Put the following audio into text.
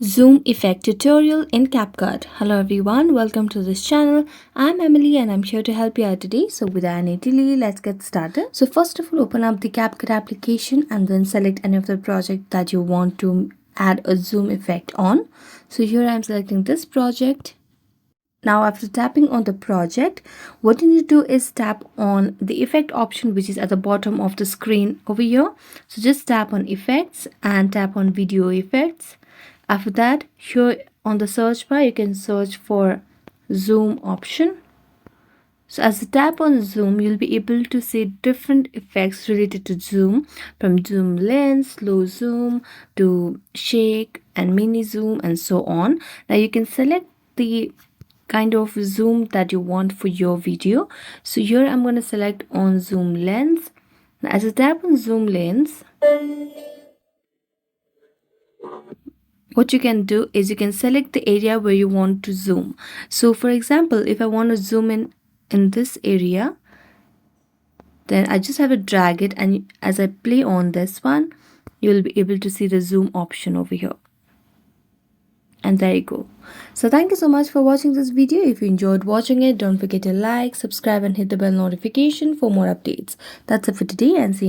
Zoom effect tutorial in Capcut. Hello everyone, welcome to this channel. I'm Emily and I'm here to help you out today. So without any delay, let's get started. So first of all, open up the Capcut application and then select any of the project that you want to add a zoom effect on. So here I'm selecting this project. Now after tapping on the project, what you need to do is tap on the effect option which is at the bottom of the screen over here. So just tap on effects and tap on video effects. After that, here on the search bar you can search for zoom option. So as you tap on zoom, you'll be able to see different effects related to zoom, from zoom lens, slow zoom to shake and mini zoom and so on. Now you can select the kind of zoom that you want for your video. So here I'm going to select on zoom lens. Now as you tap on zoom lens, what you can do is you can select the area where you want to zoom. So for example, if I want to zoom in this area, then I just have to drag it, and as I play on this one, you will be able to see the zoom option over here. And there you go. So thank you so much for watching this video. If you enjoyed watching it, don't forget to like, subscribe and hit the bell notification for more updates. That's it for today, and see you.